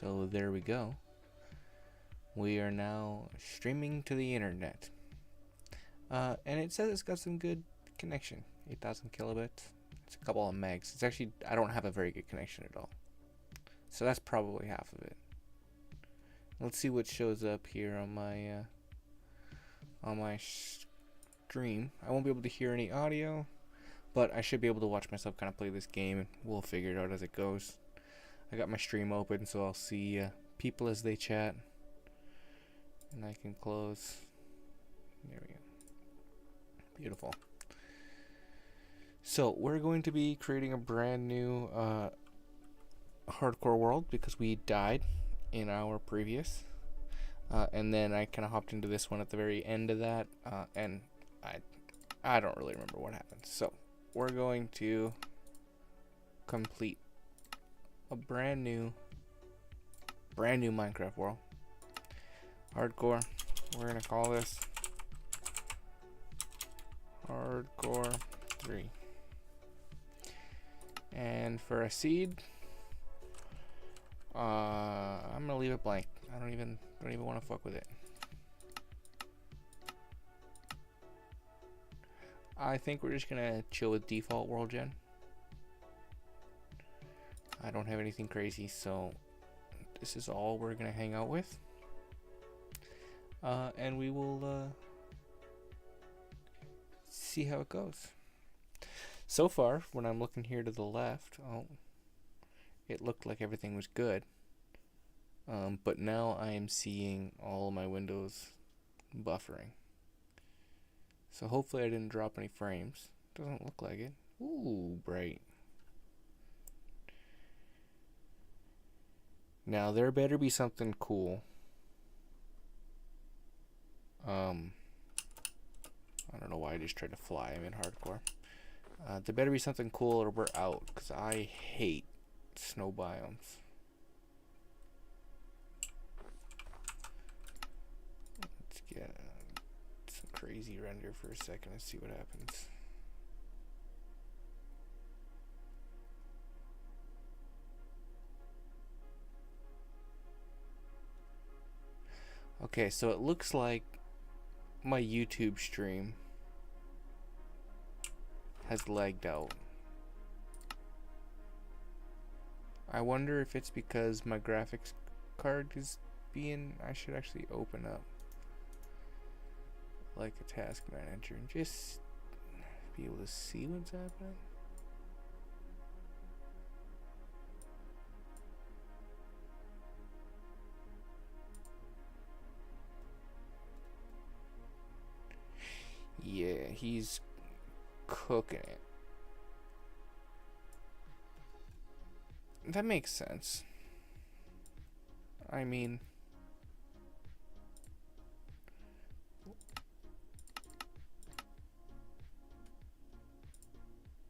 So there we go. We are now streaming to the internet. And it says it's got some good connection. 8,000 kilobits. It's a couple of megs. It's actually, I don't have a very good connection at all. So that's probably half of it. Let's see what shows up here on my stream. I won't be able to hear any audio, but I should be able to watch myself kind of play this game, and we'll figure it out as it goes. I got my stream open, so I'll see people as they chat, and I can close. There we go. Beautiful. So we're going to be creating a brand new hardcore world because we died in our previous, and then I kind of hopped into this one at the very end of that, and I don't really remember what happened. So we're going to complete a brand new Minecraft world. Hardcore. We're gonna call this Hardcore 3. And for a seed, I'm gonna leave it blank. I don't even want to fuck with it. I think we're just gonna chill with default world gen. I don't have anything crazy, so this is all we're gonna hang out with. And we will see how it goes. So far, when I'm looking here to the left, it looked like everything was good. But now I am seeing all of my windows buffering. So hopefully I didn't drop any frames. Doesn't look like it. Ooh, bright. Now there better be something cool. I don't know why I just tried to fly. I'm in hardcore. There better be something cool or we're out, because I hate snow biomes. Let's get some crazy render for a second and see what happens. Okay, so it looks like my YouTube stream has lagged out. I wonder if it's because my graphics card is being... I should actually open up like a task manager and just be able to see what's happening. Yeah, he's cooking it. That makes sense. I mean,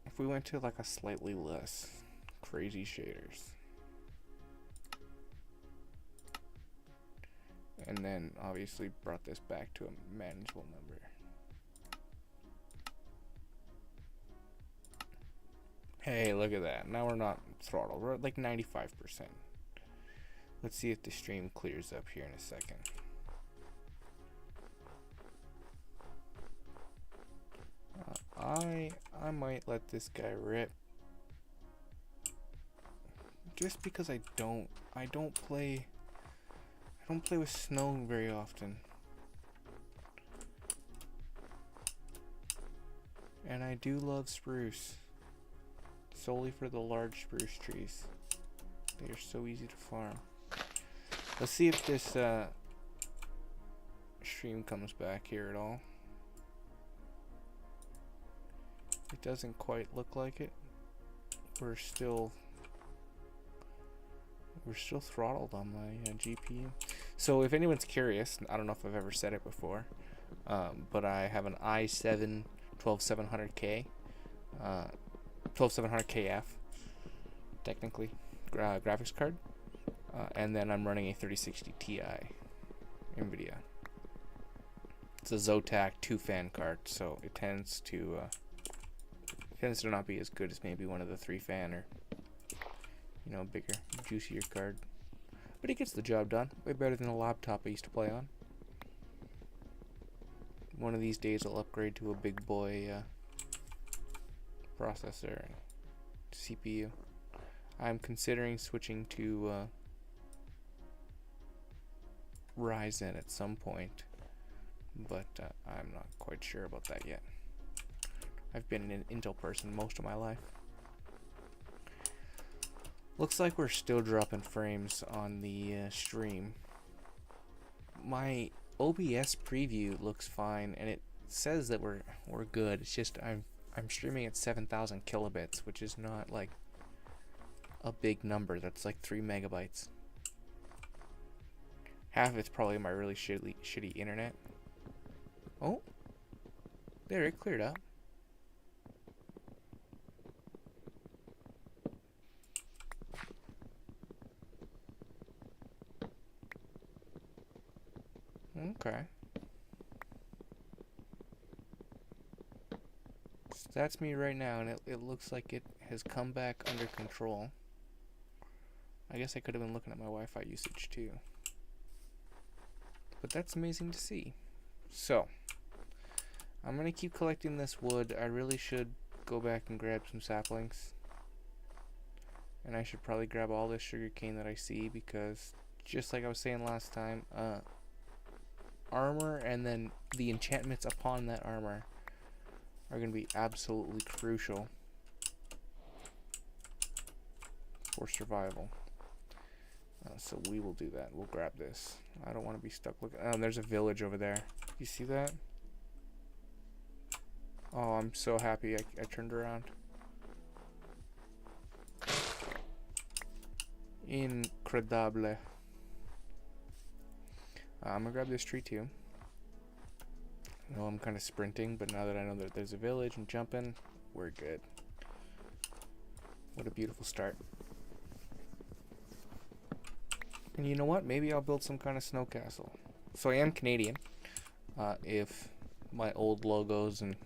if we went to like a slightly less crazy shaders, and then obviously brought this back to a manageable number. Hey, look at that. Now we're not throttled. We're at like 95%. Let's see if the stream clears up here in a second. I might let this guy rip. Just because I don't play with snow very often. And I do love spruce. Solely for the large spruce trees. They are so easy to farm. Let's see if this stream comes back here at all. It doesn't quite look like it. We're still throttled on my GPU. So if anyone's curious, I don't know if I've ever said it before, but I have an i7 12700K. 12700KF, technically, graphics card, and then I'm running a 3060 Ti NVIDIA. It's a Zotac 2-fan card, so it tends to not be as good as maybe one of the 3-fan or, you know, bigger, juicier card. But he gets the job done. Way better than the laptop I used to play on. One of these days I'll upgrade to a big boy processor and CPU. I'm considering switching to Ryzen at some point, but I'm not quite sure about that yet. I've been an Intel person most of my life. Looks like we're still dropping frames on the stream. My OBS preview looks fine, and it says that we're good. It's just I'm streaming at 7,000 kilobits, which is not like a big number. That's like 3 megabytes. Half of it's probably my really shitty internet. Oh, there, it cleared up. Okay. So that's me right now, and it looks like it has come back under control. I guess I could have been looking at my Wi-Fi usage too. But that's amazing to see. So, I'm going to keep collecting this wood. I really should go back and grab some saplings. And I should probably grab all this sugarcane that I see, because just like I was saying last time, armor and then the enchantments upon that armor are going to be absolutely crucial for survival. So we will do that. We'll grab this. I don't want to be stuck looking. Oh, there's a village over there. You see that? Oh, I'm so happy I turned around. Incredible. I'm gonna grab this tree too. I know I'm kind of sprinting, but now that I know that there's a village and jumping, we're good. What a beautiful start. And you know what? Maybe I'll build some kind of snow castle. So I am Canadian. If my old logos and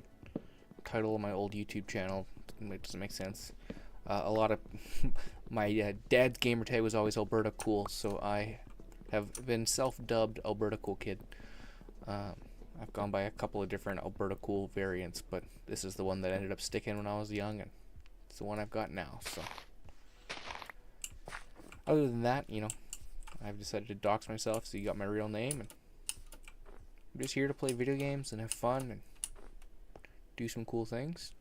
title of my old YouTube channel doesn't make sense. A lot of my dad's gamer tag was always Alberta Cool, so I have been self-dubbed Alberta Cool Kid. I've gone by a couple of different Alberta Cool variants, but this is the one that ended up sticking when I was young, and it's the one I've got now. So, other than that, you know, I've decided to dox myself, so you got my real name, and I'm just here to play video games and have fun and do some cool things.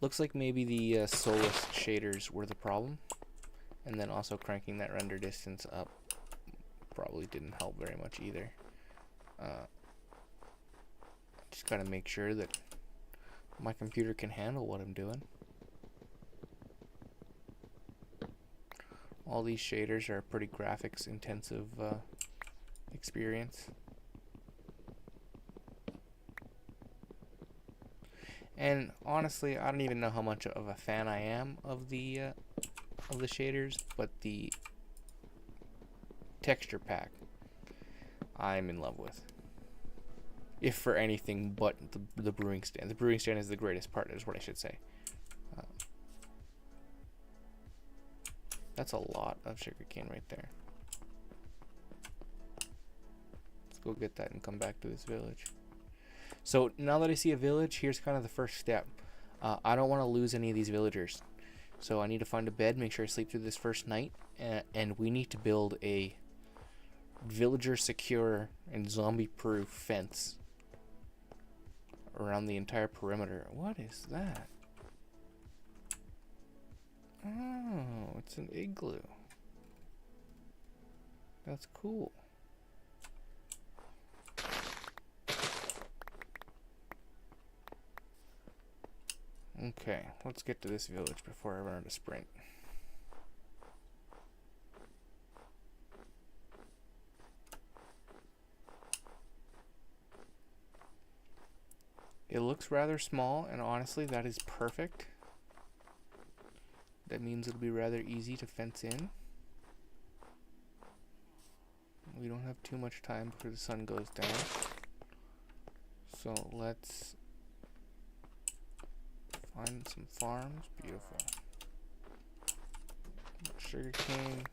Looks like maybe the Solas shaders were the problem, and then also cranking that render distance up probably didn't help very much either. Just gotta make sure that my computer can handle what I'm doing. All these shaders are a pretty graphics intensive experience. And honestly, I don't even know how much of a fan I am of the shaders, but the texture pack I'm in love with. If for anything but the brewing stand. The brewing stand is the greatest part, is what I should say. That's a lot of sugarcane right there. Let's go get that and come back to this village. So now that I see a village, here's kind of the first step. I don't want to lose any of these villagers. So I need to find a bed, make sure I sleep through this first night, and we need to build a villager secure and zombie proof fence around the entire perimeter. What is that? Oh, it's an igloo. That's cool. Okay, let's get to this village before I run out of sprint. It looks rather small, and honestly, that is perfect. That means it'll be rather easy to fence in. We don't have too much time before the sun goes down. So let's find some farms. Beautiful. Sugarcane.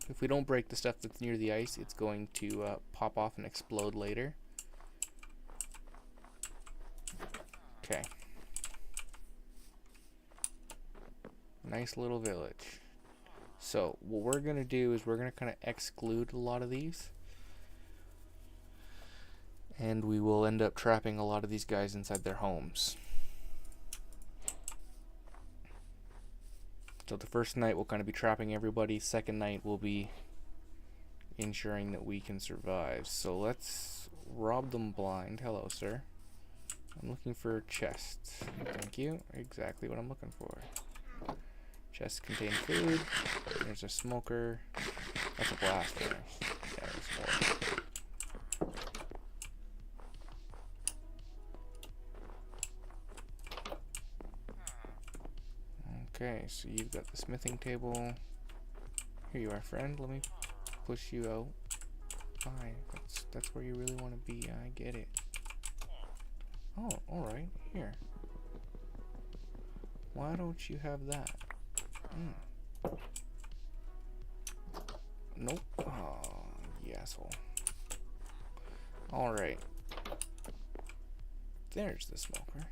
If we don't break the stuff that's near the ice, it's going to pop off and explode later. Okay. Nice little village. So what we're going to do is we're going to kind of exclude a lot of these. And we will end up trapping a lot of these guys inside their homes. So the first night we'll kind of be trapping everybody. Second night we'll be ensuring that we can survive. So let's rob them blind. Hello, sir. I'm looking for chests. Thank you. Exactly what I'm looking for. Chests contain food. There's a smoker. That's a blast furnace. Yeah, there's more. Okay, so you've got the smithing table. Here you are, friend. Let me push you out. Fine. That's where you really want to be. I get it. Oh, alright. Here. Why don't you have that? Nope. Oh, you asshole. Alright. There's the smoker.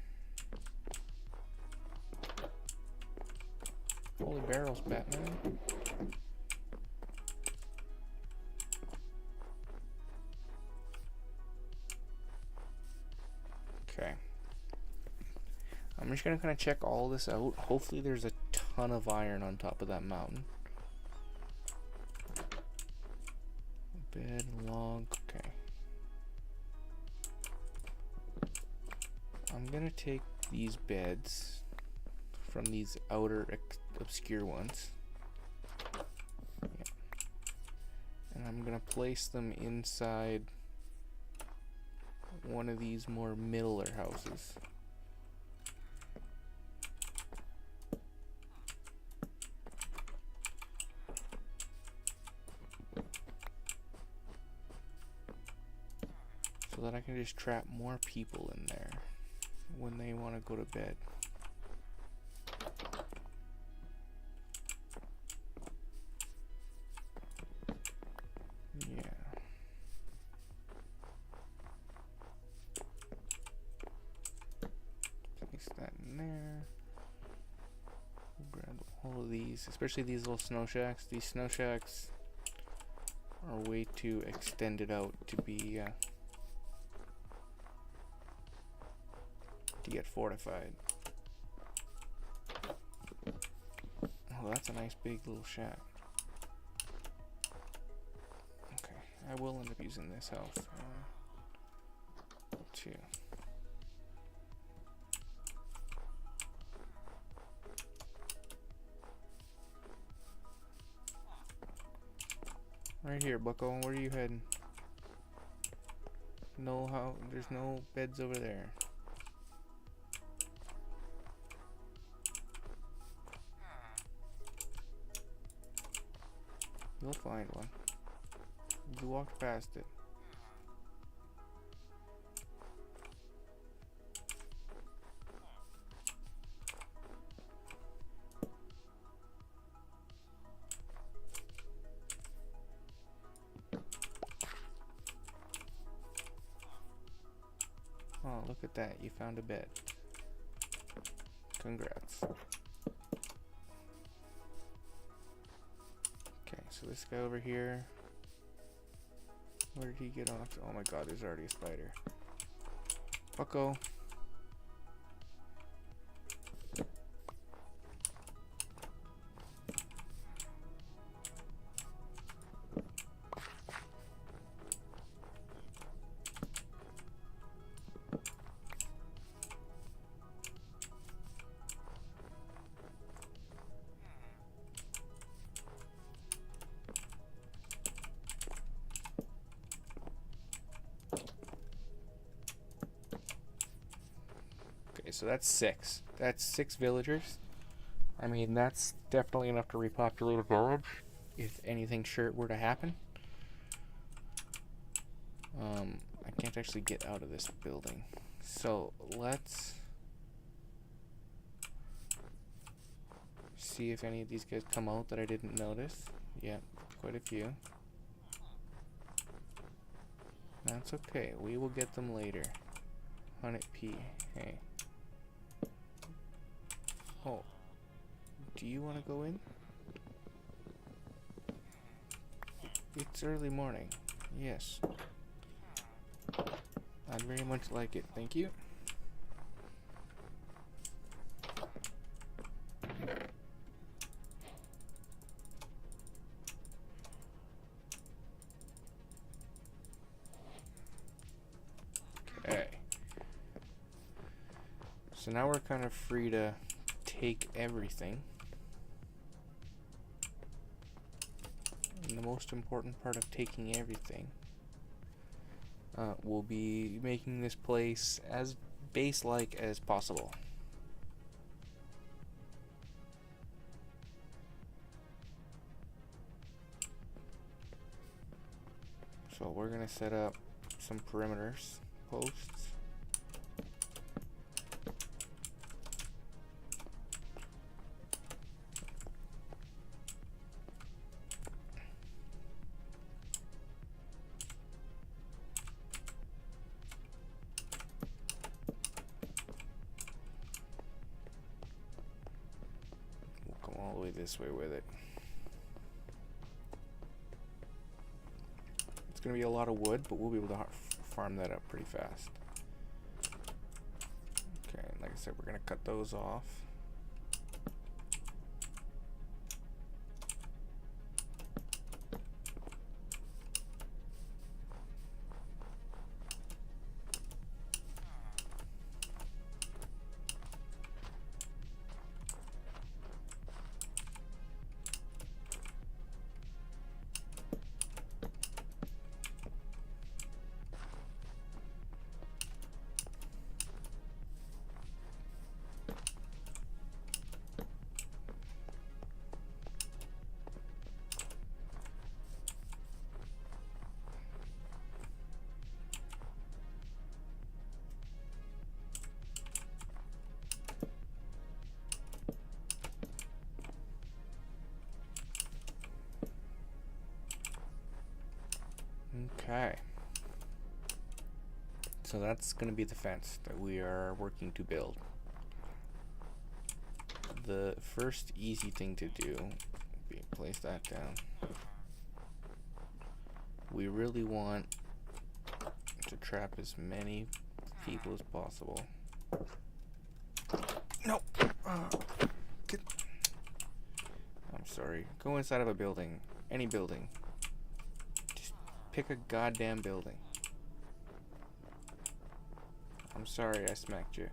Holy barrels, Batman. Okay. I'm just gonna kind of check all this out. Hopefully there's a ton of iron on top of that mountain. Bed, log, okay. I'm gonna take these beds from these outer obscure ones. Yeah. And I'm gonna place them inside one of these more middler houses. So that I can just trap more people in there when they want to go to bed. Yeah. Place that in there. Grab all of these, especially these little snow shacks. These snow shacks are way too extended out to be to get fortified. Oh, that's a nice big little shack. Okay, I will end up using this house too. Right here, bucko. Where are you heading? No, there's no beds over there. You'll find one. You walked past it. Oh, look at that. You found a bed. Congrats. Okay, so this guy over here. Where did he get off? Oh my god, there's already a spider. Bucko. So that's 6. That's 6 villagers. I mean, that's definitely enough to repopulate a village if anything sure were to happen. I can't actually get out of this building. So let's See if any of these guys come out that I didn't notice. Yeah, quite a few. That's okay, we will get them later. Hunnit P, hey. Oh, do you want to go in? It's early morning, yes. I'd very much like it, thank you. Okay. So now we're kind of free to take everything. And the most important part of taking everything will be making this place as base-like as possible. So we're gonna set up some perimeters, posts. We'll come all the way this way with it. It's gonna be a lot of wood, but we'll be able to farm that up pretty fast. Okay, like I said, we're gonna cut those off. Okay. So that's going to be the fence that we are working to build. The first easy thing to do would be place that down. We really want to trap as many people as possible. No! I'm sorry. Go inside of a building. Any building. Pick a goddamn building. I'm sorry I smacked you.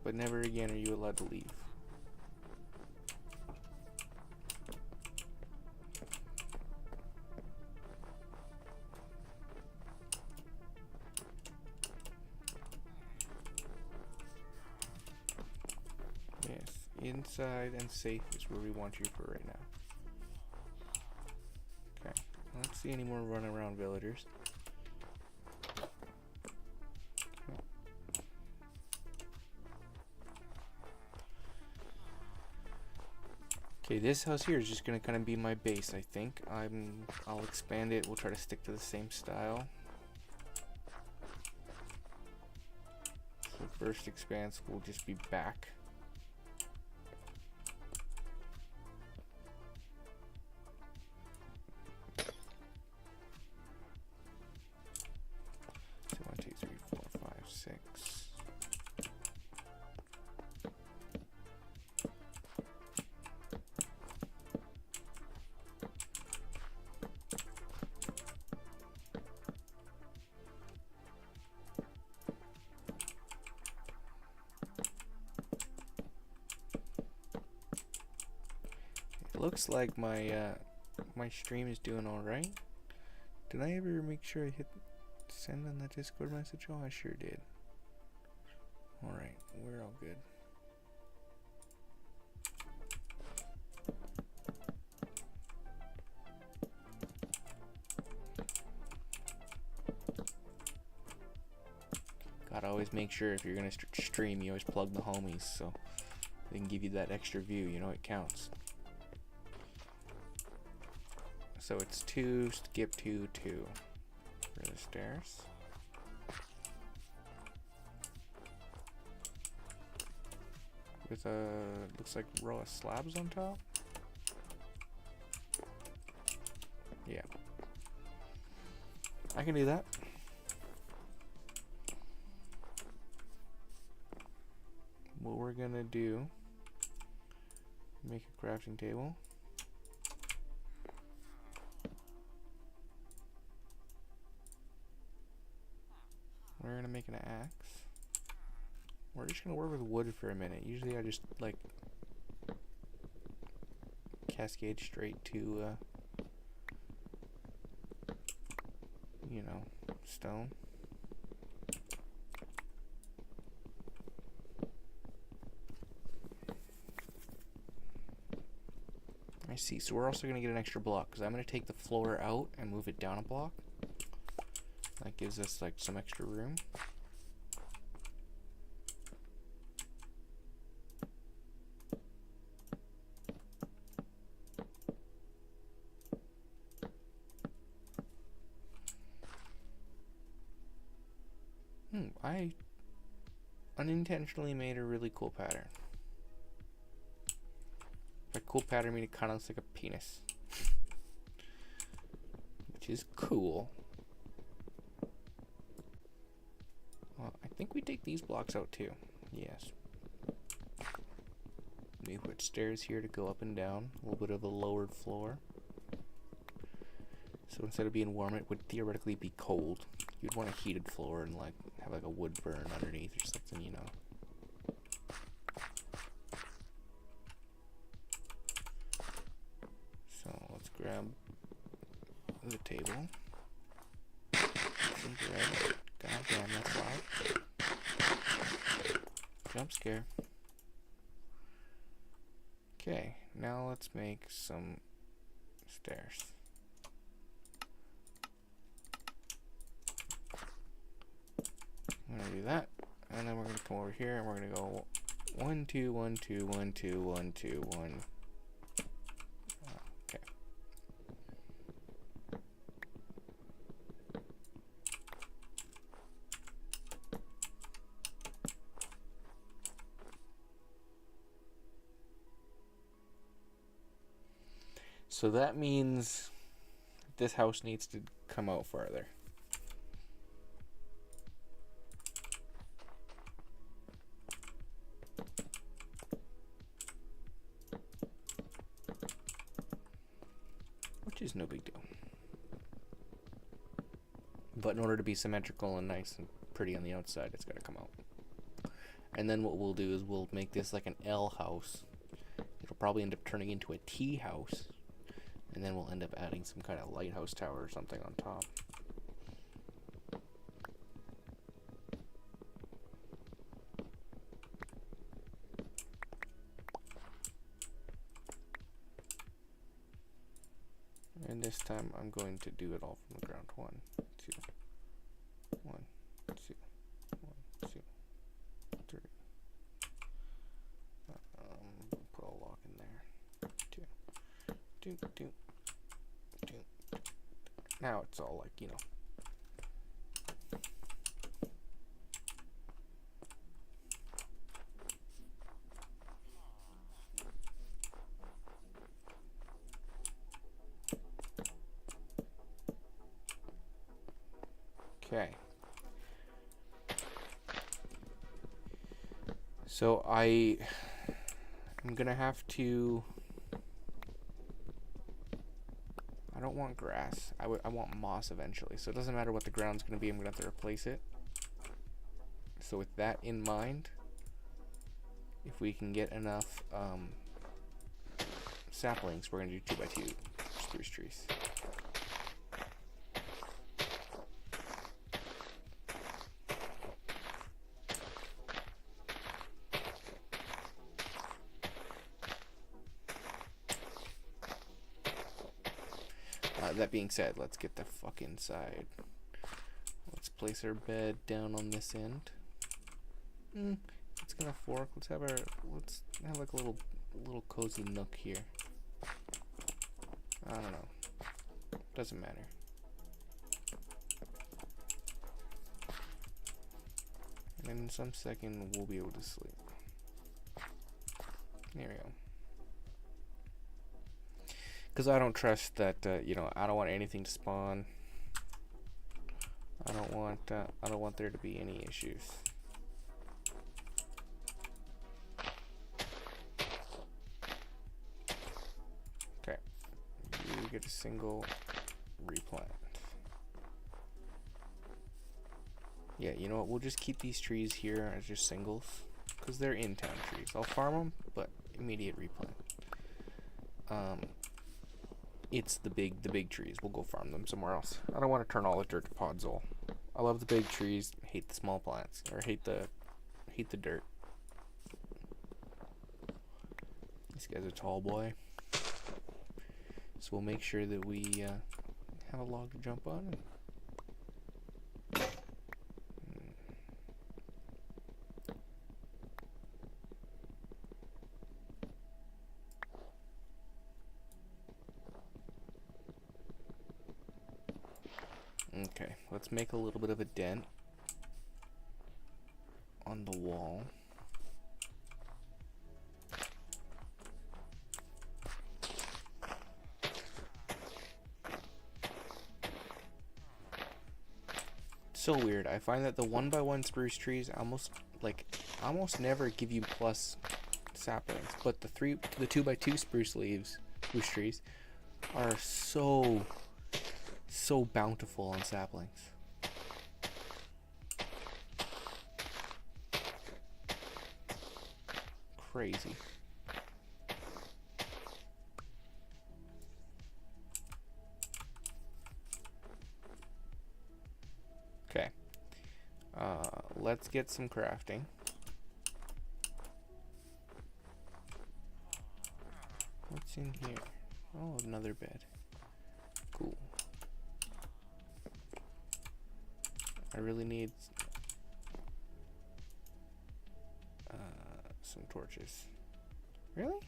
But never again are you allowed to leave. Yes, inside and safe is where we want you for right now. I don't see any more run around villagers. Okay, this house here is just gonna kind of be my base, I think. I'll expand it. We'll try to stick to the same style. So first expanse will just be back. Looks like my my stream is doing all right. Did I ever make sure I hit send on that Discord message? Oh, I sure did. All right, we're all good. God, always make sure if you're going to stream, you always plug the homies so they can give you that extra view. You know, it counts. So it's 2, skip 2, 2 for the stairs. With a, looks like row of slabs on top. Yeah. I can do that. What we're gonna do, make a crafting table. We're gonna make an axe. We're just gonna work with wood for a minute. Usually I just like cascade straight to you know, stone. I see. So we're also going to get an extra block because I'm going to take the floor out and move it down a block. That gives us like some extra room. I unintentionally made a really cool pattern. By cool pattern, I mean it kind of looks like a penis. Which is cool. Well, I think we take these blocks out too. Yes. We put stairs here to go up and down. A little bit of a lowered floor. So instead of being warm, it would theoretically be cold. You'd want a heated floor and like have like a wood burn underneath or something, you know. So let's grab the table. Some bread. God damn, that's loud. Jump scare. Okay, now let's make some stairs. I'm gonna do that, and then we're gonna come over here and we're gonna go 1 2 1 2 1 2 1 2 1. Okay. So that means this house needs to come out farther. Which is no big deal. But in order to be symmetrical and nice and pretty on the outside, it's got to come out. And then what we'll do is we'll make this like an L house. It'll probably end up turning into a T house. And then we'll end up adding some kind of lighthouse tower or something on top. And this time I'm going to do it all from the ground. 1 2 1 2 1 2 3. Put a lock in there. 2 2 2 2. Now it's all like, you know. Okay. So I'm gonna have to. I don't want grass. I want moss eventually. So it doesn't matter what the ground's gonna be. I'm gonna have to replace it. So with that in mind, if we can get enough saplings, we're gonna do 2 by 2 spruce trees. That being said, let's get the fuck inside. Let's place our bed down on this end. It's gonna fork. Let's have like a little cozy nook here. I don't know. Doesn't matter. And in some second we'll be able to sleep. There we go. Because I don't trust that. You know, I don't want anything to spawn. I don't want there to be any issues. Okay, you get a single replant. Yeah, you know what? We'll just keep these trees here as just singles because they're in-town trees. I'll farm them, but immediate replant. It's the big trees. We'll go farm them somewhere else. I don't want to turn all the dirt to podzol. I love the big trees, hate the small plants, or hate the dirt. This guy's a tall boy, so we'll make sure that we have a log to jump on. Okay, let's make a little bit of a dent on the wall. So weird. I find that the 1x1 spruce trees almost never give you plus saplings, but the 2x2 spruce trees are so bountiful on saplings. Crazy. Okay. Let's get some crafting. What's in here? Oh, another bed. Cool. I really need some torches. Really?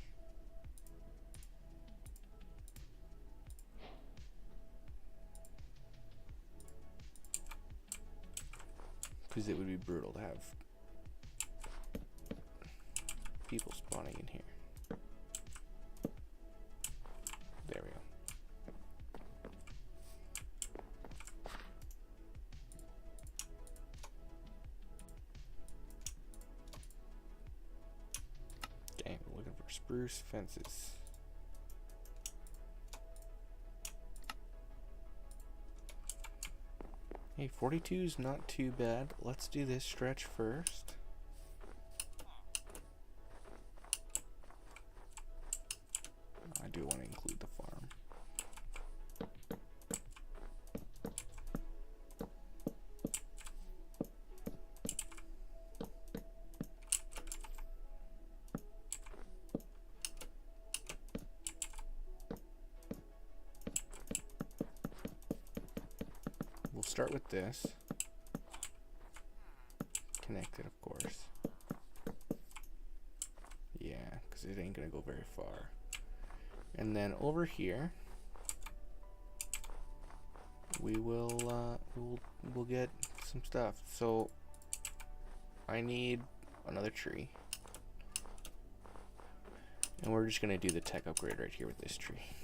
Because it would be brutal to have people spawning in here. There we go. Okay, we're looking for spruce fences. Hey, 42 is not too bad. Let's do this stretch first. I do want to include the farm. We'll start with this. Connected, of course. Yeah, because it ain't gonna go very far. And then over here, we will we'll get some stuff. So I need another tree, and we're just gonna do the tech upgrade right here with this tree.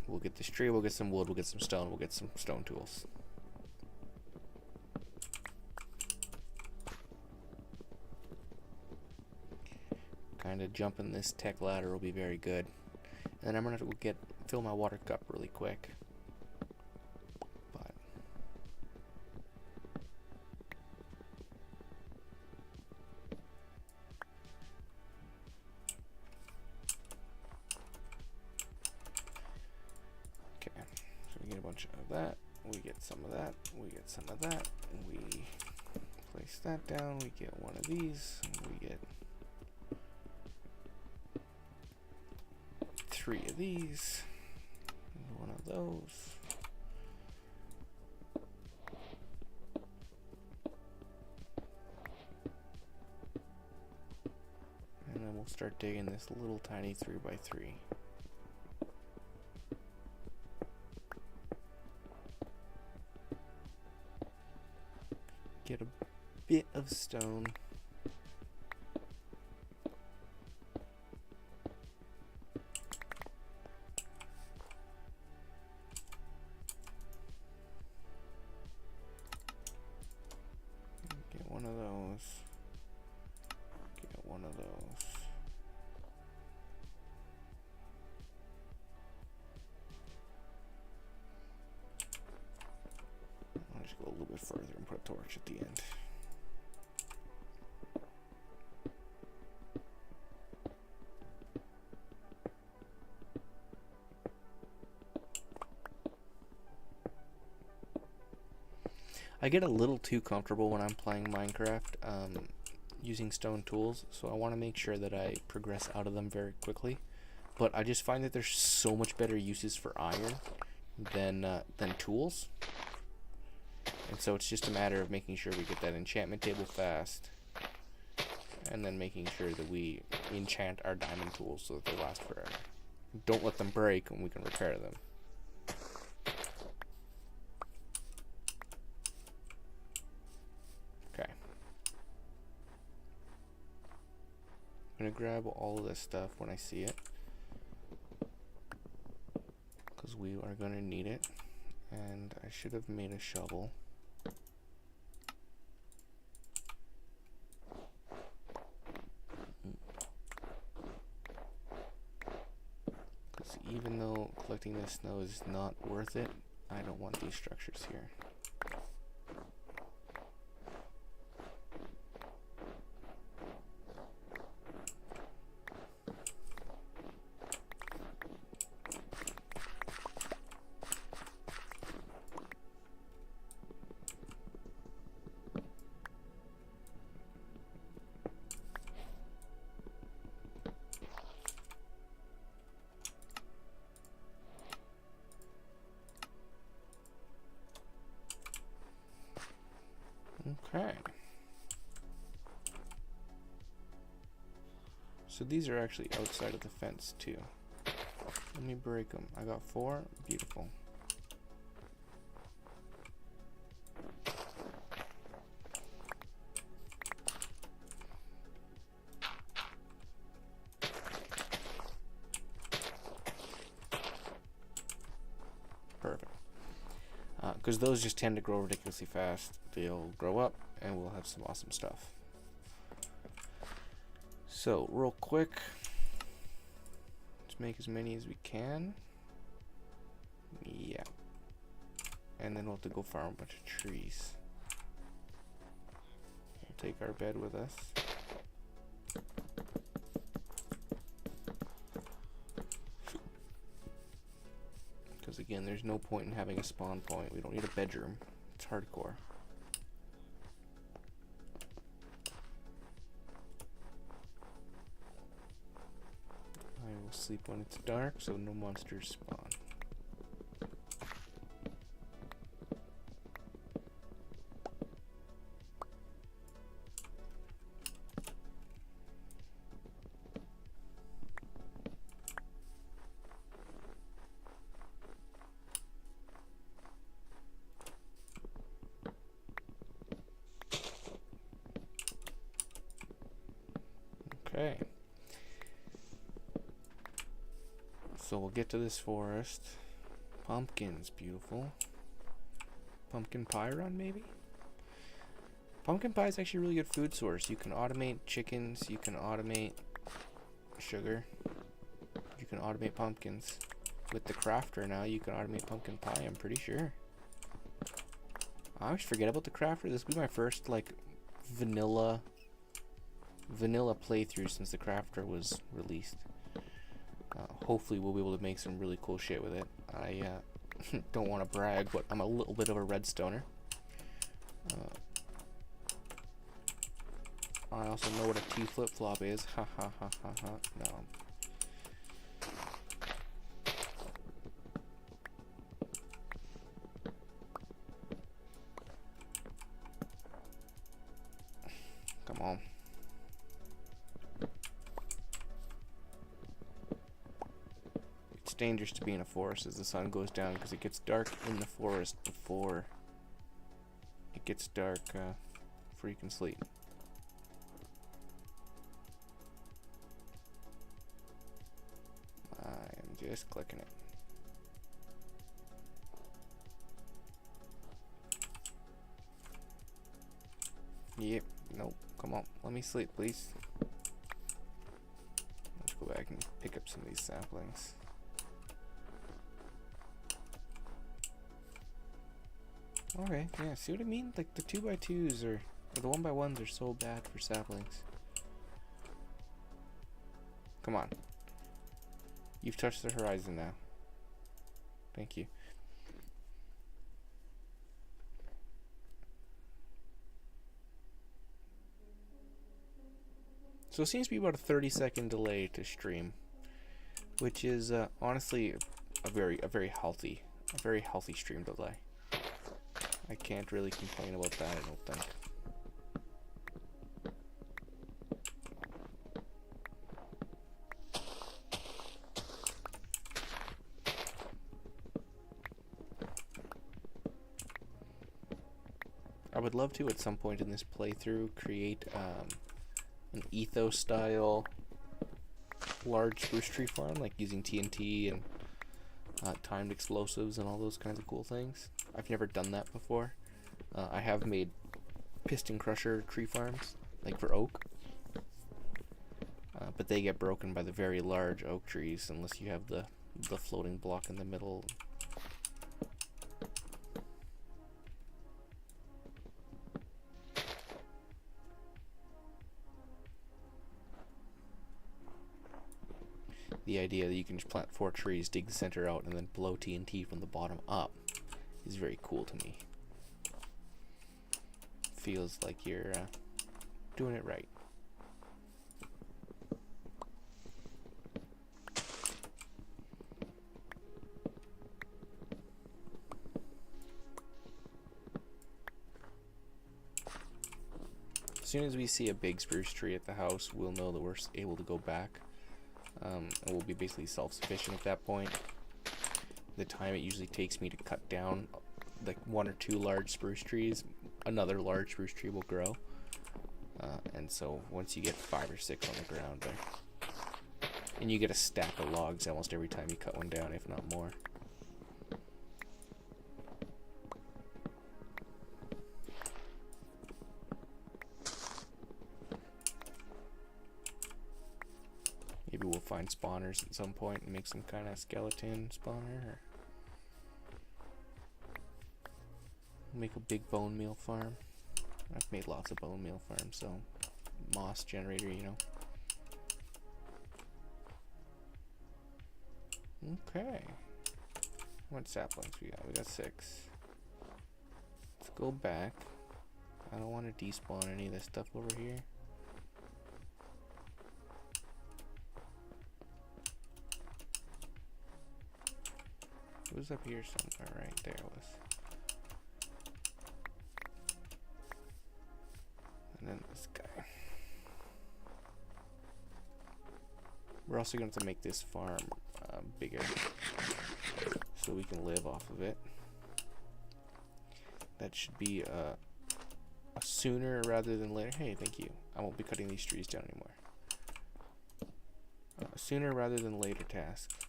We'll get this tree, we'll get some wood, we'll get some stone, we'll get some stone tools. Kind of jumping this tech ladder will be very good. And then I'm gonna fill my water cup really quick. But okay, so we get a bunch of that. We get some of that. We get some of that. We place that down. We get one of these. We get 3 of these, and 1 of those. start digging this little tiny 3x3. Get a bit of stone. Get one of those. Get one of those. I'll just go a little bit further and put a torch at the end. I get a little too comfortable when I'm playing Minecraft using stone tools, so I want to make sure that I progress out of them very quickly. But I just find that there's so much better uses for iron than tools. And so it's just a matter of making sure we get that enchantment table fast, and then making sure that we enchant our diamond tools so that they last forever. Don't let them break and we can repair them. Okay. I'm gonna grab all of this stuff when I see it, because we are gonna need it. And I should have made a shovel. Because even though collecting this snow is not worth it, I don't want these structures here. Okay. So these are actually outside of the fence too. Let me break them. I got 4. Beautiful. Perfect. Because those just tend to grow ridiculously fast. They'll grow up and we'll have some awesome stuff. So real quick, let's make as many as we can. Yeah. And then we'll have to go farm a bunch of trees. We'll take our bed with us. Because again, there's no point in having a spawn point. We don't need a bedroom. It's hardcore. I will sleep when it's dark so no monsters spawn. Okay. So we'll get to this forest. Pumpkins, beautiful. Pumpkin pie run, maybe? Pumpkin pie is actually a really good food source. You can automate chickens, you can automate sugar, you can automate pumpkins. With the crafter now, you can automate pumpkin pie, I'm pretty sure. I always forget about the crafter. This will be my first, like, vanilla playthrough since the crafter was released. Hopefully we'll be able to make some really cool shit with it. I don't want to brag, but I'm a little bit of a redstoner. I also know what a T flip-flop is. Ha ha ha ha ha. No. Come on. It's dangerous to be in a forest as the sun goes down because it gets dark in the forest before it gets dark before you can sleep. I am just clicking it. Yep, nope, come on, let me sleep, please. Let's go back and pick up some of these saplings. Okay, yeah, see what I mean? Like the 2x2s or the 1x1s are so bad for saplings. Come on. You've touched the horizon now. Thank you. So it seems to be about a 30-second delay to stream, which is honestly a very healthy stream delay. I can't really complain about that, I don't think. I would love to at some point in this playthrough create an ethos style large spruce tree farm, like using TNT and timed explosives and all those kinds of cool things. I've never done that before. I have made piston crusher tree farms, like for oak, but they get broken by the very large oak trees unless you have the floating block in the middle. The idea that you can just plant 4 trees, dig the center out, and then blow TNT from the bottom up is very cool to me. Feels like you're doing it right. As soon as we see a big spruce tree at the house, we'll know that we're able to go back. And we'll be basically self-sufficient at that point. The time it usually takes me to cut down like 1 or 2 large spruce trees, another large spruce tree will grow. And so once you get 5 or 6 on the ground there, and you get a stack of logs almost every time you cut one down, if not more. Maybe we'll find spawners at some point and make some kind of skeleton spawner. Or make a big bone meal farm. I've made lots of bone meal farms, so moss generator, you know. Okay. What saplings we got? We got 6. Let's go back. I don't want to despawn any of this stuff over here. It was up here somewhere, right there it was. And then this guy. We're also going to have to make this farm bigger so we can live off of it. That should be a sooner rather than later. Hey, thank you. I won't be cutting these trees down anymore. A sooner rather than later task.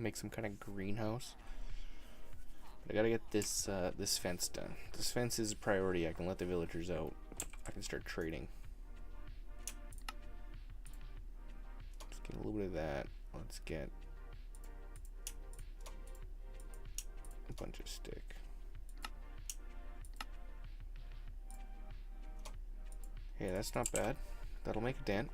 Make some kind of greenhouse. But I gotta get this this fence done. This fence is a priority. I can let the villagers out. I can start trading. Let's get a little bit of that. Let's get a bunch of stick. Hey, that's not bad. That'll make a dent.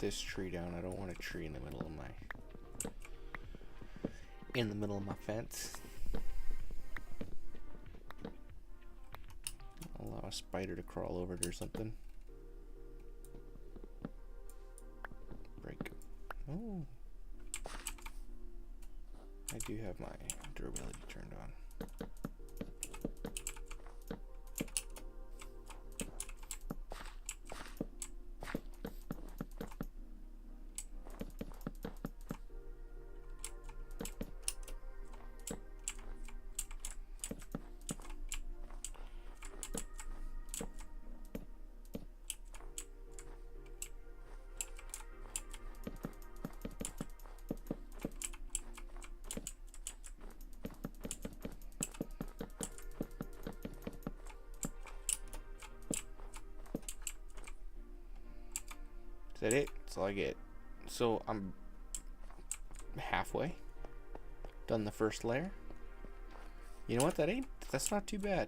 this tree down. I don't want a tree in the middle of my fence. I'll allow a spider to crawl over it or something. Break. Oh. I do have my durability turned on. Is that it? That's all I get. So I'm halfway done the first layer. You know what? That's not too bad.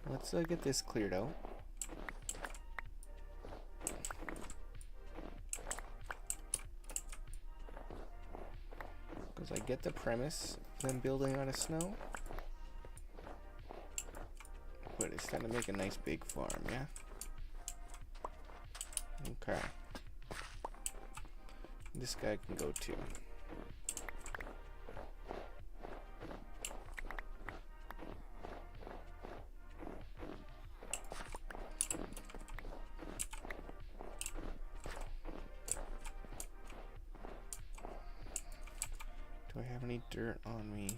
Let's get this cleared out. Because I get the premise of them building out of snow. But it's time to make a nice big farm, yeah? Okay. This guy can go too. Do I have any dirt on me?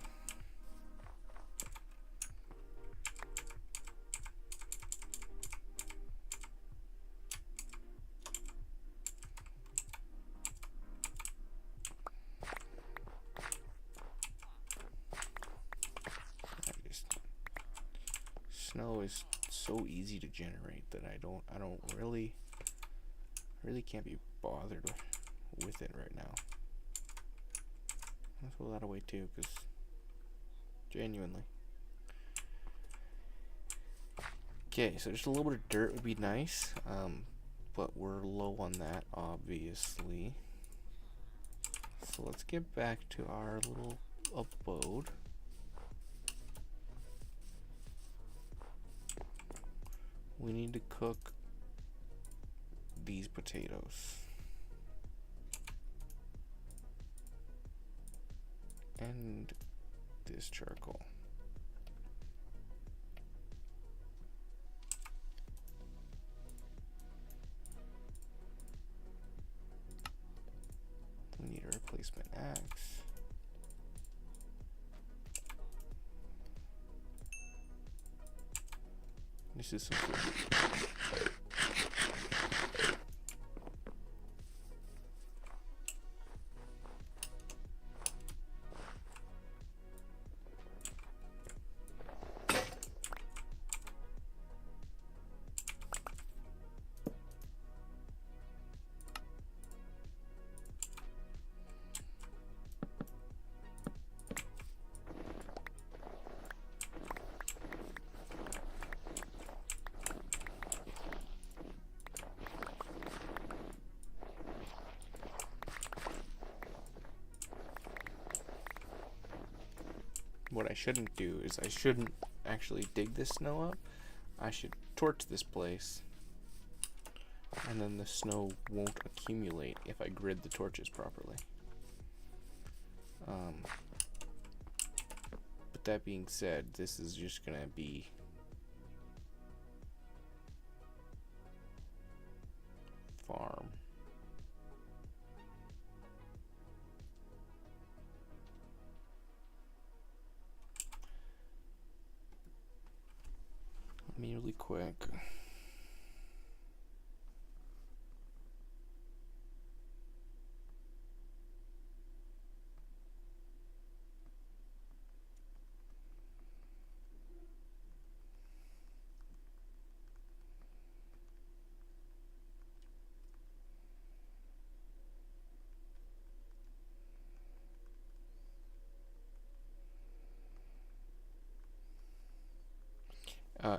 Snow is so easy to generate that I don't really can't be bothered with it right now. Let's pull that away too, because genuinely. Okay, so just a little bit of dirt would be nice, but we're low on that, obviously. So let's get back to our little abode. We need to cook these potatoes. And this charcoal. We need a replacement axe. This is some food. What I shouldn't do is I shouldn't actually dig this snow up. I should torch this place, and then the snow won't accumulate if I grid the torches properly. But that being said, this is just gonna be farm. Really quick.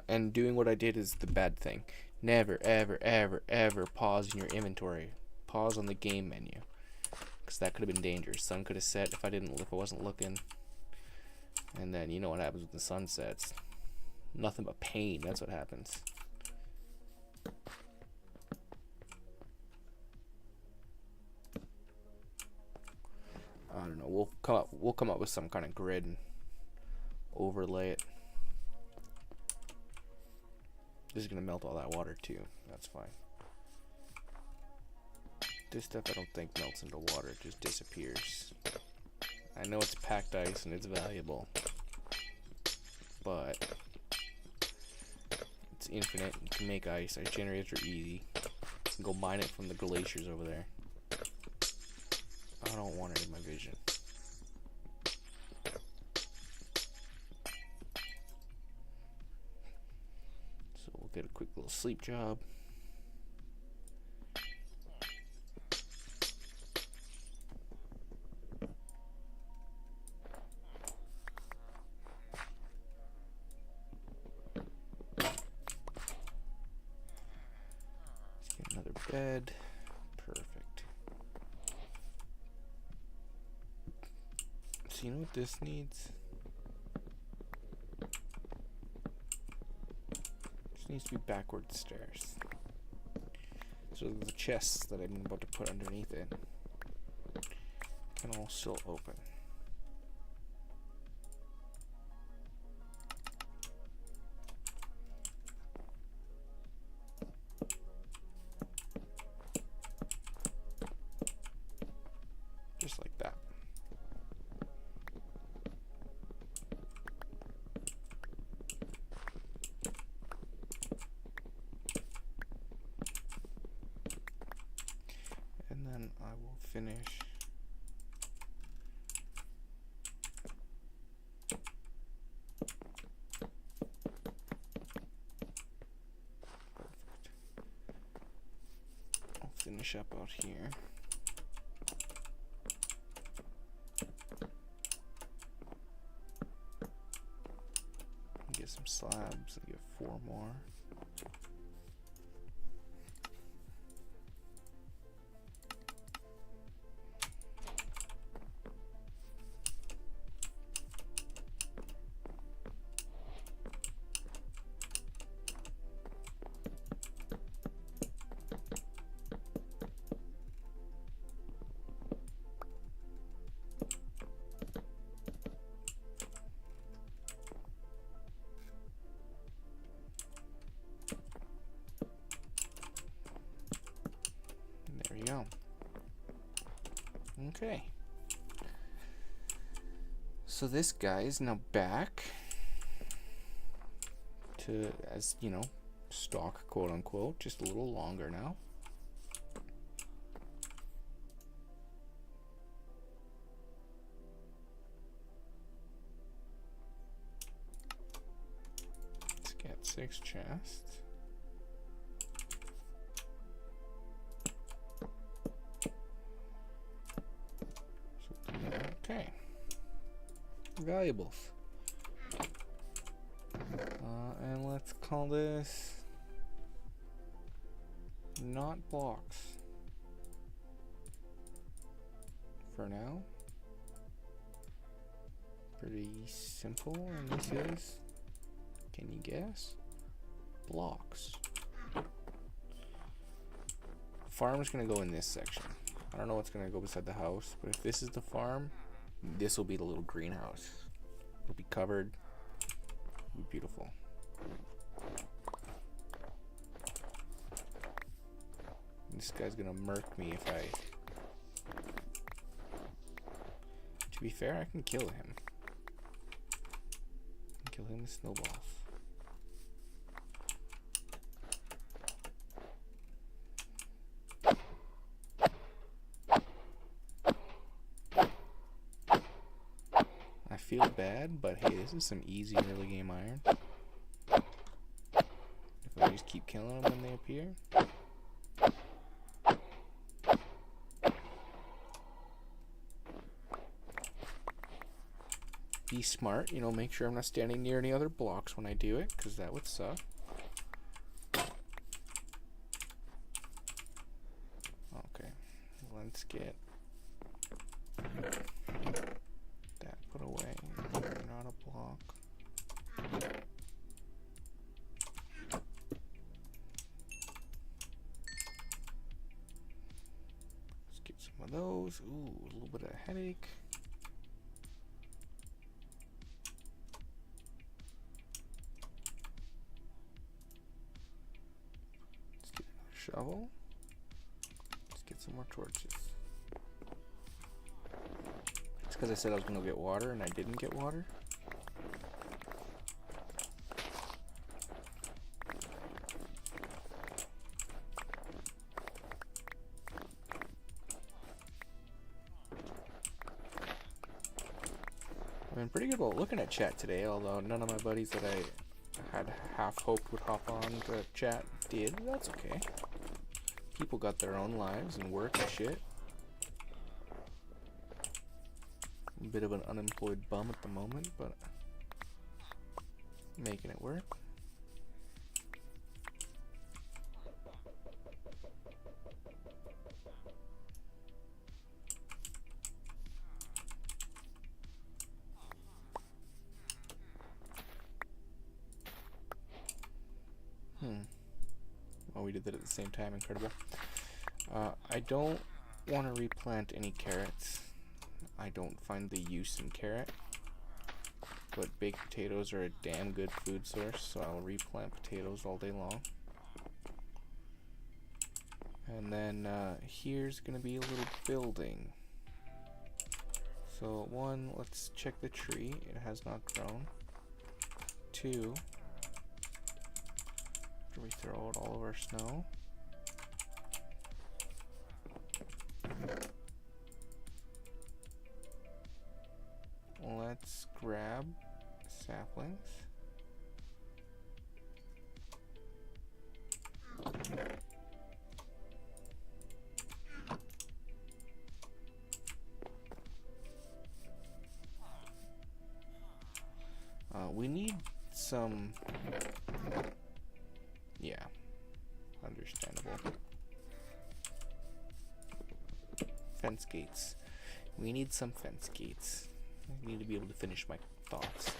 And doing what I did is the bad thing. Never, ever, ever, ever pause in your inventory. Pause on the game menu, because that could have been dangerous. Sun could have set if I wasn't looking, and then you know what happens when the sun sets. Nothing but pain. That's what happens. I don't know. We'll come up with some kind of grid and overlay it. This is gonna melt all that water too. That's fine. This stuff I don't think melts into water. It just disappears. I know it's packed ice and it's valuable, but it's infinite. You can make ice. Ice generators are easy. You can go mine it from the glaciers over there. I don't want it in my vision. So we'll get a quick little sleep job. Let's get another bed. Perfect. So you know what this needs? This needs to be backward stairs. So the chests that I'm about to put underneath it can all still open. Just like that. And then I will finish I'll finish up out here. Get some slabs and get 4 more. There we go. Okay. So this guy is now back to, as you know, stock, quote unquote, just a little longer now. Let's get 6 chests. Okay. Valuables. And let's call this not blocks for now. Pretty simple, and this is, can you guess? Blocks. Farm's gonna go in this section. I don't know what's gonna go beside the house, but if this is the farm, this will be the little greenhouse. It'll be covered. It'll be beautiful. This guy's gonna murk me if I... To be fair, I can kill him. I can kill him with snowballs. I feel bad, but hey, this is some easy early game iron. If I just keep killing them when they appear. Be smart, you know, make sure I'm not standing near any other blocks when I do it, because that would suck. Let's get that put away. They're not a block. Let's get some of those. Ooh, a little bit of headache. Let's get another shovel. Let's get some more torches. It's because I said I was going to get water and I didn't get water. I've been pretty good about looking at chat today, although none of my buddies that I had half hoped would hop on the chat did. That's okay. People got their own lives and work and shit. A bit of an unemployed bum at the moment, but making it work. Oh, we did that at the same time. Incredible. I don't want to replant any carrots. I don't find the use in carrot. But baked potatoes are a damn good food source, so I'll replant potatoes all day long. And then here's going to be a little building. So 1, let's check the tree. It has not grown. 2, we throw out all of our snow. Let's grab saplings. We need some... Yeah, understandable. Fence gates. We need some fence gates. I need to be able to finish my thoughts.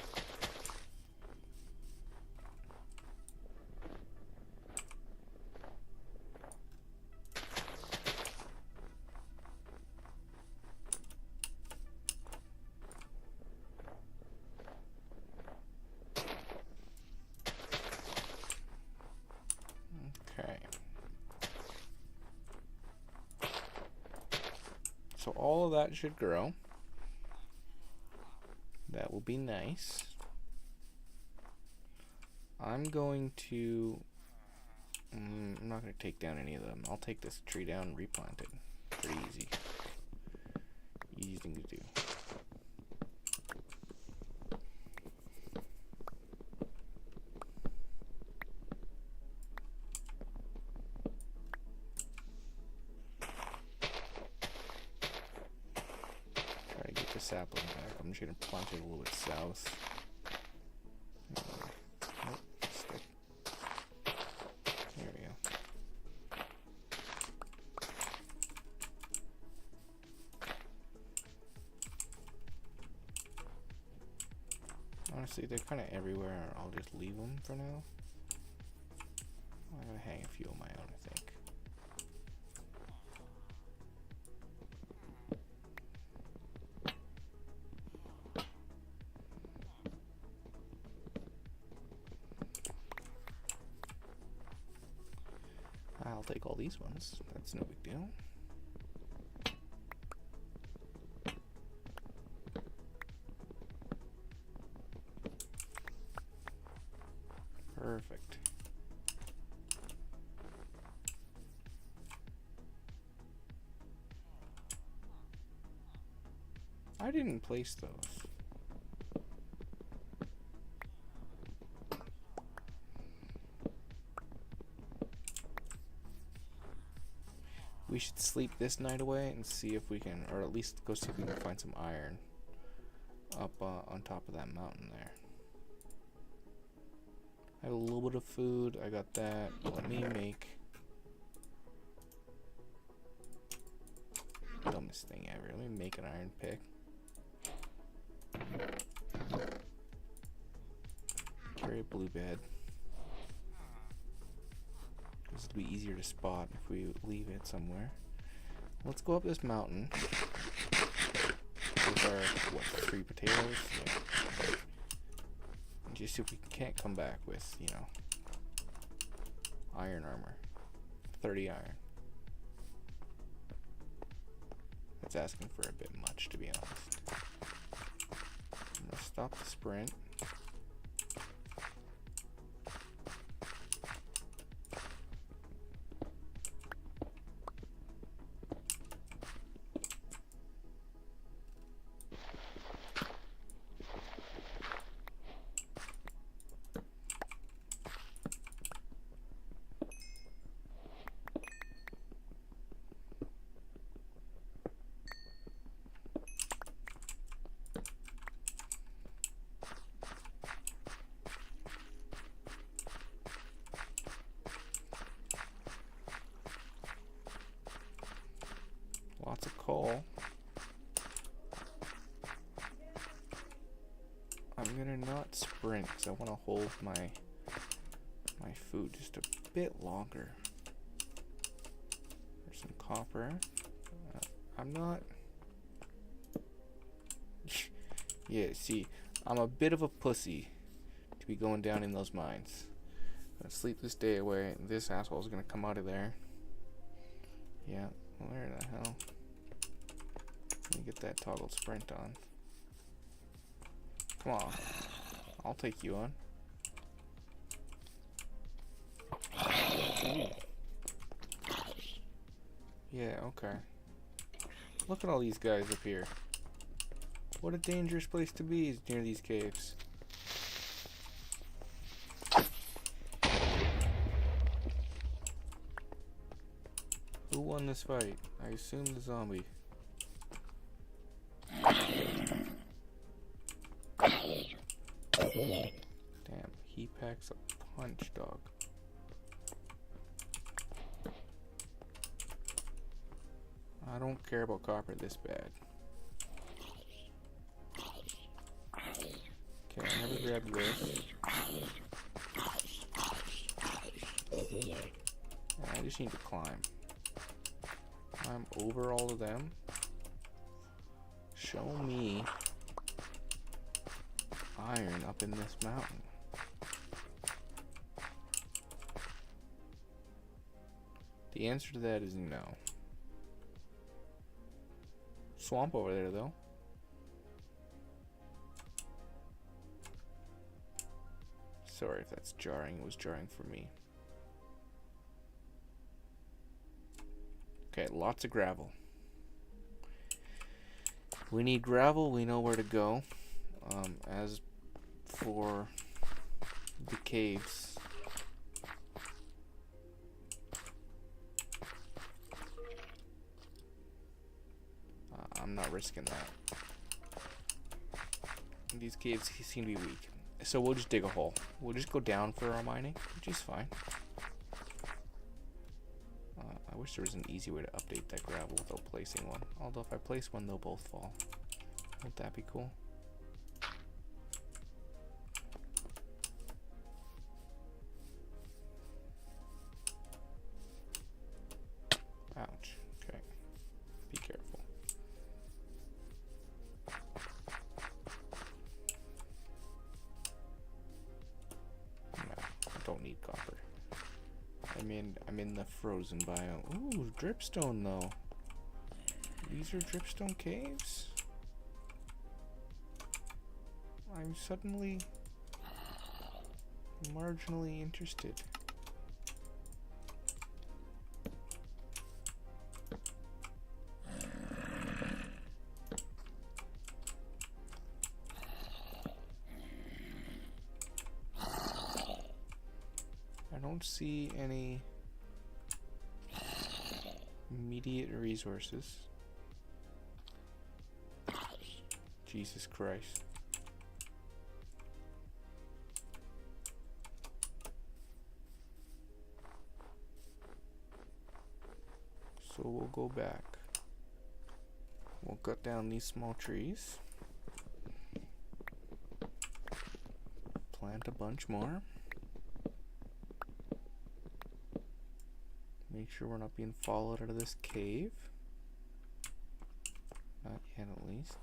So all of that should grow. That will be nice. I'm going to... I'm not going to take down any of them. I'll take this tree down and replant it. Pretty easy. Easy thing to do. Sapling back. I'm just going to plant it a little bit south. Nope, stick. There we go. Honestly, they're kind of everywhere. I'll just leave them for now. I'm going to hang a few of my own, I think. I'll take all these ones. That's no big deal. Perfect. I didn't place those. We should sleep this night away and see if we can, or at least go see if we can find some iron up on top of that mountain there. I have a little bit of food. I got that. Let me make easiest thing ever. Let me make an iron pick. Carry a blue bed. This will be easier to spot if we leave it somewhere. Let's go up this mountain. With our, what, 3 potatoes? Yeah. And just see if we can't come back with, you know, iron armor. 30 iron. That's asking for a bit much, to be honest. I'm gonna stop the sprint. Lots of coal. I'm gonna not sprint because I want to hold my food just a bit longer. There's some copper. I'm not. Yeah, see, I'm a bit of a pussy to be going down in those mines. I'm gonna sleep this day away. This asshole's gonna come out of there. Yeah, where the hell? Let me get that toggled sprint on. Come on. I'll take you on. Ooh. Yeah, okay. Look at all these guys up here. What a dangerous place to be is near these caves. Who won this fight? I assume the zombie. Damn, he packs a punch, dog. I don't care about copper this bad. Okay, I never grabbed this. I just need to climb. Climb over all of them. Show me iron up in this mountain. The answer to that is no. Swamp over there, though. Sorry if that's jarring. It was jarring for me. Okay, lots of gravel. We need gravel. We know where to go. As for the caves, I'm not risking that. These caves seem to be weak. So we'll just dig a hole. We'll just go down for our mining, which is fine. I wish there was an easy way to update that gravel without placing one. Although if I place one, they'll both fall. Won't that be cool? Ouch. Okay. Be careful. No, I don't need copper. I'm in the frozen biome. Ooh, dripstone though. These are dripstone caves? I'm suddenly marginally interested. I don't see any immediate resources. Jesus Christ. So we'll go back. we'll cut down these small trees. Plant a bunch more. Make sure we're not being followed out of this cave. Not yet, at least.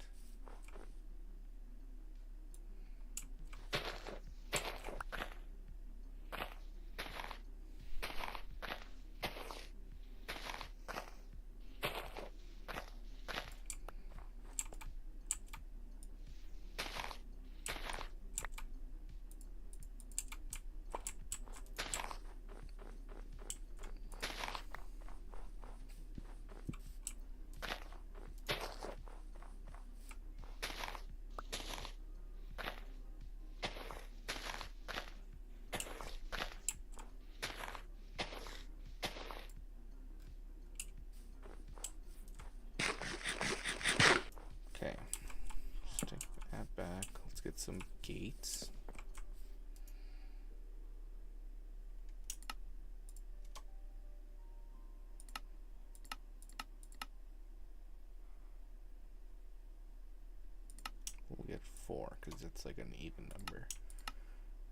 Some gates. We'll get 4 because it's like an even number.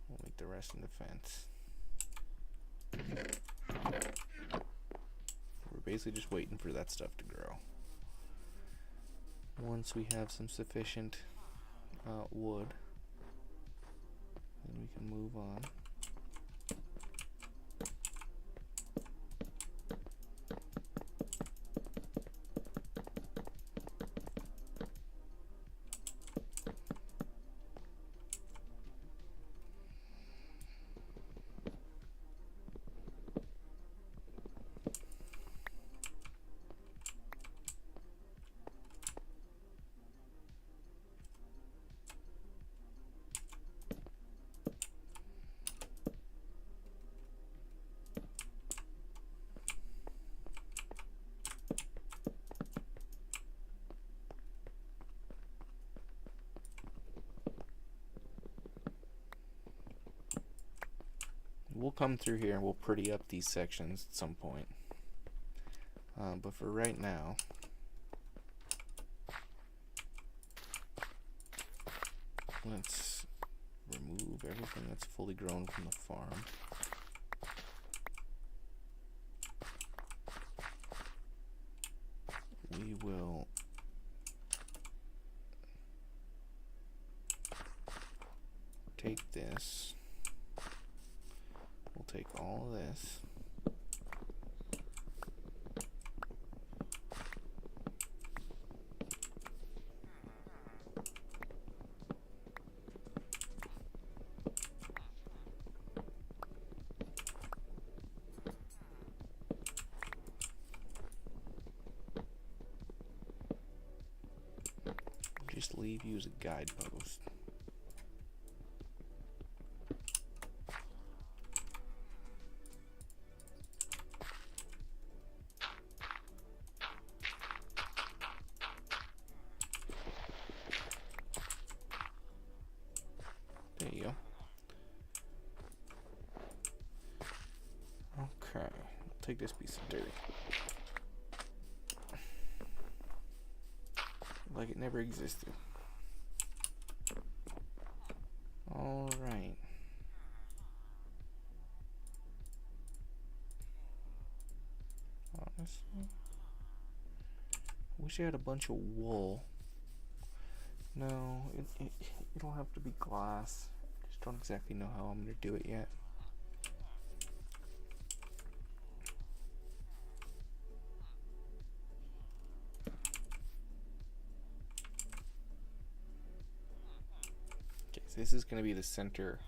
We'll make the rest in the fence. We're basically just waiting for that stuff to grow. Once we have some sufficient wood, then we can move on. We'll come through here and we'll pretty up these sections at some point. But for right now, let's remove everything that's fully grown from the farm. We will take this. We'll take all of this. Just leave you as a guidepost. There you go. Okay, I'll take this piece of dirt. Like it never existed. All right. Honestly, I wish I had a bunch of wool. No, it'll have to be glass. I just don't exactly know how I'm gonna do it yet. This is going to be the center.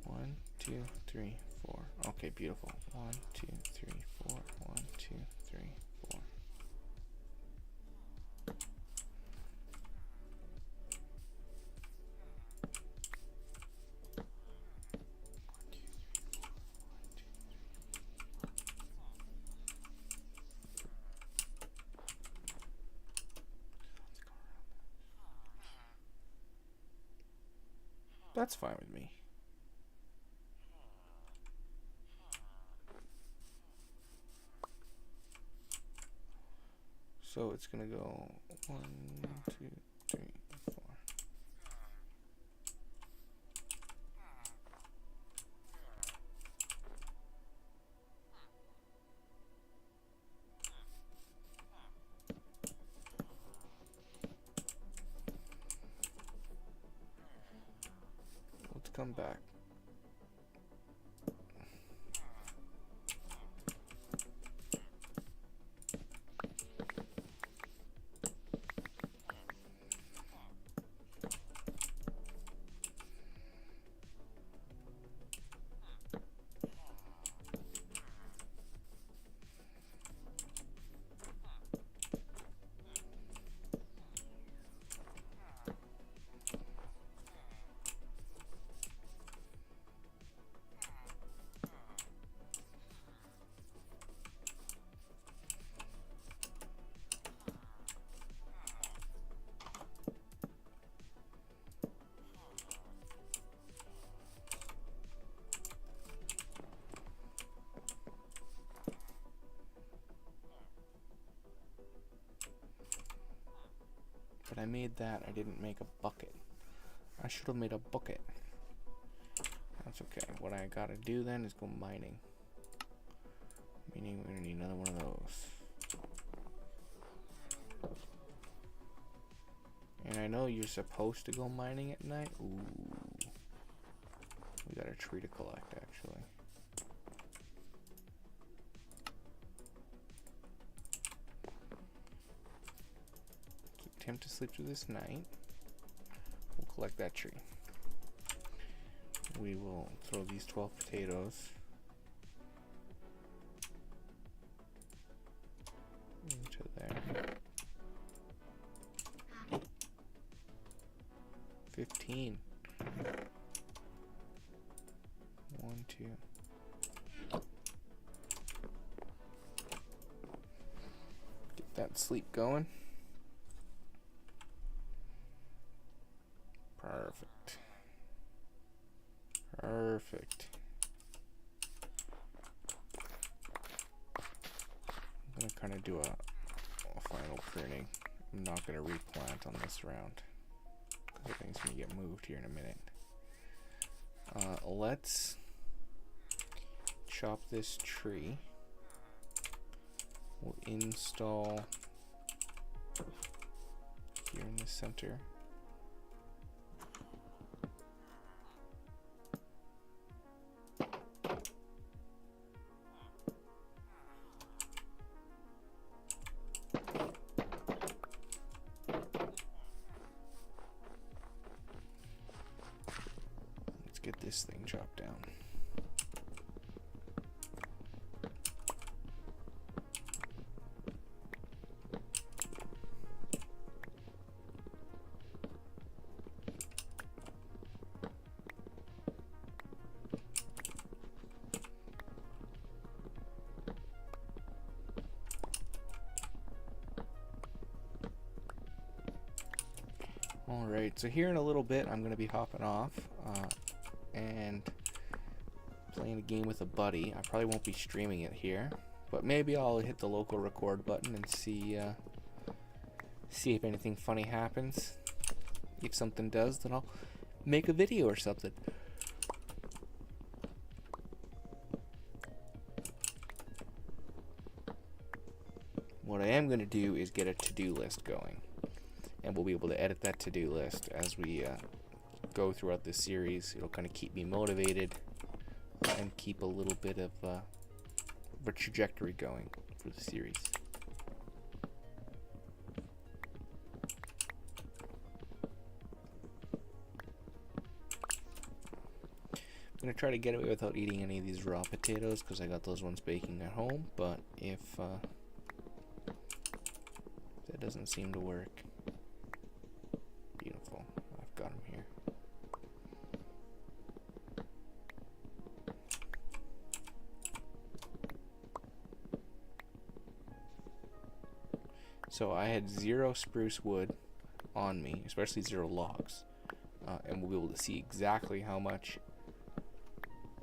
One, two, three, four. Okay, beautiful. 1, 2, 3, 4. 1, 2, 3, 4. That's fine with me. So it's gonna go 1, 2, 3, 4. Let's come back. But I made that, I didn't make a bucket. I should have made a bucket. That's okay. What I gotta do then is go mining. Meaning we're gonna need another one of those. And I know you're supposed to go mining at night. Ooh. We got a tree to collect, actually. Attempt to sleep through this night. We'll collect that tree. We will throw these 12 potatoes into there. 15. 1, 2. Get that sleep going. Perfect. Perfect. I'm gonna kind of do a final pruning. I'm not gonna replant on this round because everything's gonna get moved here in a minute. Let's chop this tree. We'll install here in the center. Get this thing chopped down. All right, so here in a little bit, I'm going to be hopping off. And playing a game with a buddy. I probably won't be streaming it here, but maybe I'll hit the local record button and see if anything funny happens. If something does, then I'll make a video or something. What I am going to do is get a to-do list going, and we'll be able to edit that to-do list as we go throughout this series. It'll kind of keep me motivated and keep a little bit of a trajectory going for the series. I'm going to try to get away without eating any of these raw potatoes because I got those ones baking at home, but if that doesn't seem to work, beautiful. I've got them here. So I had 0 spruce wood on me, especially 0 logs, and we'll be able to see exactly how much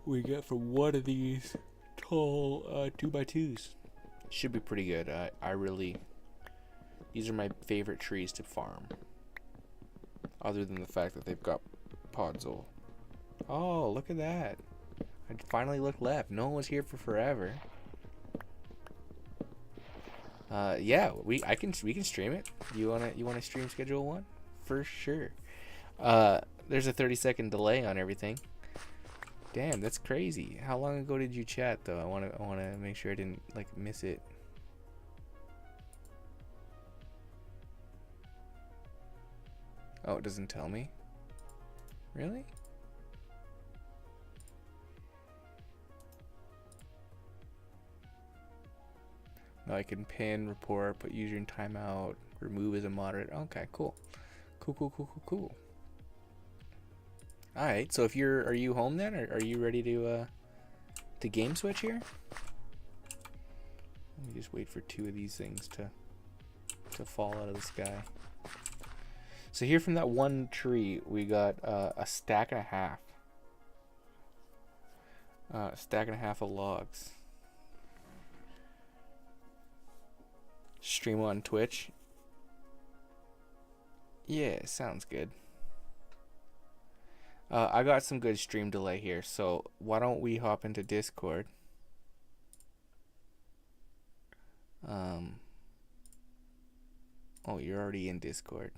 we get from one of these tall 2x2s. Should be pretty good. I really These are my favorite trees to farm. Other than the fact that they've got podzol. Oh, look at that. I finally looked left. No one was here for forever. Yeah, we can stream it. You wanna stream schedule one? For sure. There's a 30-second delay on everything. Damn, that's crazy. How long ago did you chat though? I wanna make sure I didn't like miss it. Oh, it doesn't tell me. Really? No, I can pin, report, put user in timeout, remove as a moderate. Okay, cool. Cool. Alright, so are you home then? Or are you ready to game switch here? Let me just wait for 2 of these things to fall out of the sky. So here from that one tree, we got a stack and a half. Stack and a half of logs. Stream on Twitch. Yeah, sounds good. I got some good stream delay here, so why don't we hop into Discord? Oh, you're already in Discord.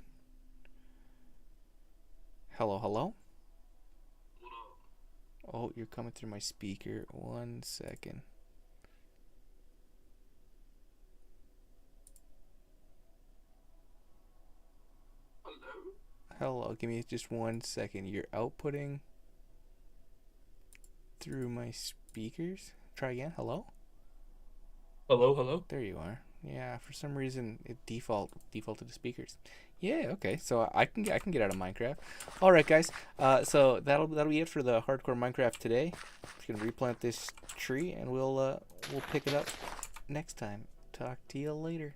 Hello? Oh, you're coming through my speaker. 1 second. Hello, give me just 1 second. You're outputting through my speakers. Try again. Hello? Hello. There you are. Yeah, for some reason it defaulted to speakers. Yeah, okay. So I can get out of Minecraft. All right, guys. So that'll be it for the hardcore Minecraft today. Just gonna replant this tree and we'll pick it up next time. Talk to you later.